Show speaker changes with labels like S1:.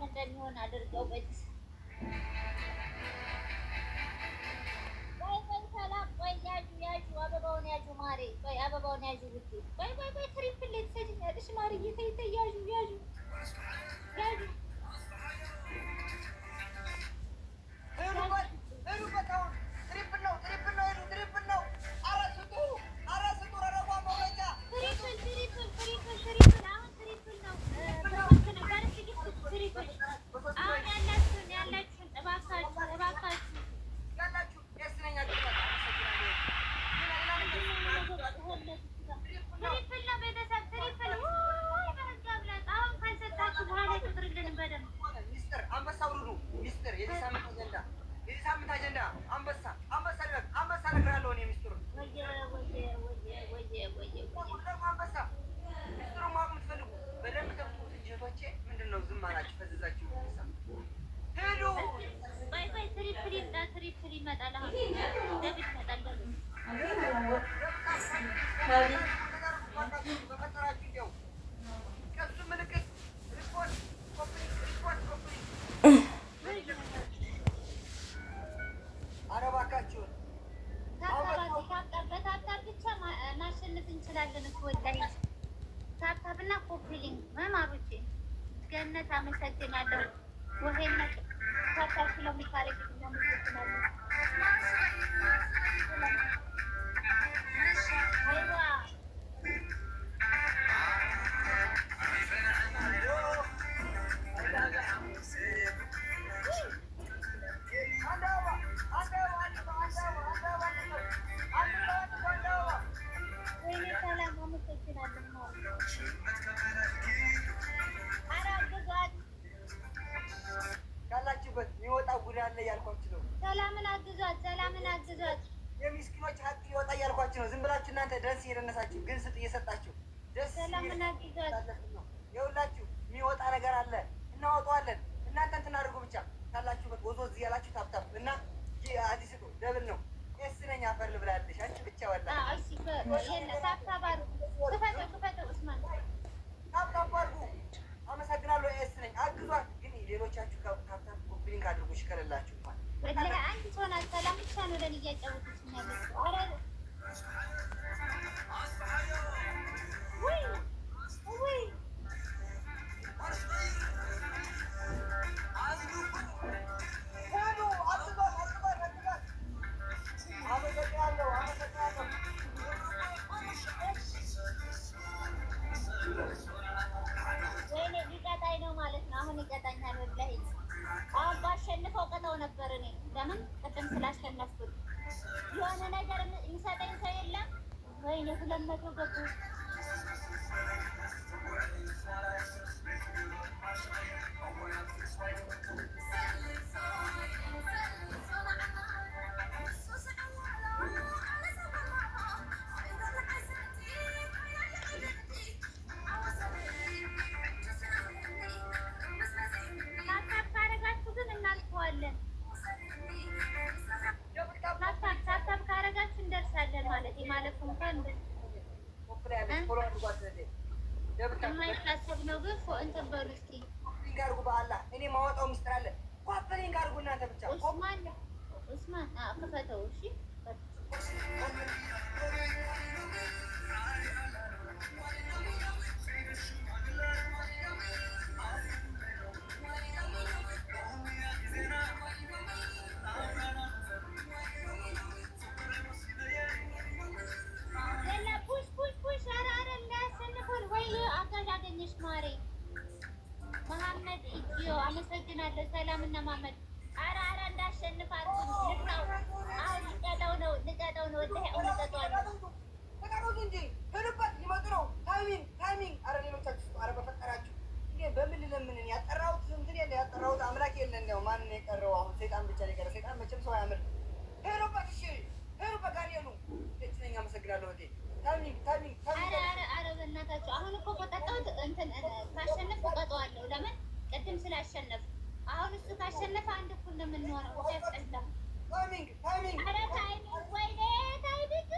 S1: እንደሚሆን አድርገው በዚህ ሰላም። ቆይ ያዡ አበባውን ያዡ ማሬ። ቆይ አበባውን ያዡ ውዴ። ቆይ ትሪፕል ትሰጪኛለሽ ማርዬ። ተይ ያዡ ታብታብና ኮፒሊንግ መማሩቼ ገነት አመሰግናለሁ። ወሄነት ታብታብ ስለምታረግ አመሰግናለሁ። ሰላምን አግዟት።
S2: የሚስኪኖች ሀቅ ይወጣ እያልኳችሁ ነው። ዝም ብላችሁ እናንተ ደስ እየደነሳችሁ ግን ስጥ እየሰጣችሁ
S1: ሰላምን አግዟት።
S2: የሁላችሁ የሚወጣ ነገር አለ፣ እናወጣዋለን። እናንተ እንትን አድርጉ ብቻ ካላችሁበት ወዞ እዚህ ያላችሁ ታብታብ እና አዲስ ስጡ። ደብል ነው ስ ነኝ አፈር ልብላለች አንቺ ብቻ ወላ
S1: ታብታብ ክፈተው እስማን
S2: ታብታብ አድርጉ። አመሰግናለሁ። ስ ነኝ አግዟት። ግን ሌሎቻችሁ ታብታብ ኮምፕሊንግ አድርጉ ሽከለላችሁ
S1: አንድ ሰው ናት። ሰላም ብቻ ነው ለኔ እያጫወተች ያለችው። ኧረ ወይ ሊቀጣኝ ነው ማለት ነው። አሁን ይቀጣኛል ወላሂ። አሁን ባሸንፈው ቀጣው ነበር። እኔ ለምን ቅድም ስላሸነፍኩት የሆነ ነገር የሚሰጠኝ ሰው የለም። ወይኔ 200 ገቡ። ታብታብ ካረጋችሁ እንደርሳለን ማለት ማለፍ እንኳን የማይታሰብ ነው። ግን እንትን በሉ እስኪ
S2: እኔ ማወጣው ምስጢር አለ። ኮፕሊንግ አድርጉ እናንተ ብቻ።
S1: ኡስማን ክፈተው እሺ። መሐመድ ኢትዮ አመሰግናለሁ። ሰላም እና መሐመድ ኧረ እንዳሸንፍ አድርጉኝ። አሁን ልቀጠው ነው ወላሂ አሁን ልቀጠዋለሁ።
S2: ተቀሩት እንጂ ሄዱበት ሊመጡ ነው። ታይሚንግ ኧረ ሌሎቻችሁ ኧረ በፈጠራችሁ በምን ልለምንን ያጠራሁት እንትን የለ ያጠራሁት አምላክ የለ። እንደው ማንን የቀረው አሁን ሰይጣን ብቻ ነው የቀረው። ሰይጣን መቼም ሰው አያምር። ሄዱበት እሺ ሄዱበት ጋኔኑ እችነኛ አመሰግናለሁ። ወዴ ታይሚንግ
S1: ኧረ በእናታችሁ አሁን እኮ በቀጣሁት እንትን ካሸነፍ እቀጠዋለሁ። ለምን ቅድም ስላሸነፍ አሁን እሱ ካሸነፈ አንድ እኩል ነው የምንሆነው። ያስጠላ
S2: ታይሚንግ
S1: ኧረ ታይሚንግ ወይኔ ታይሚንግ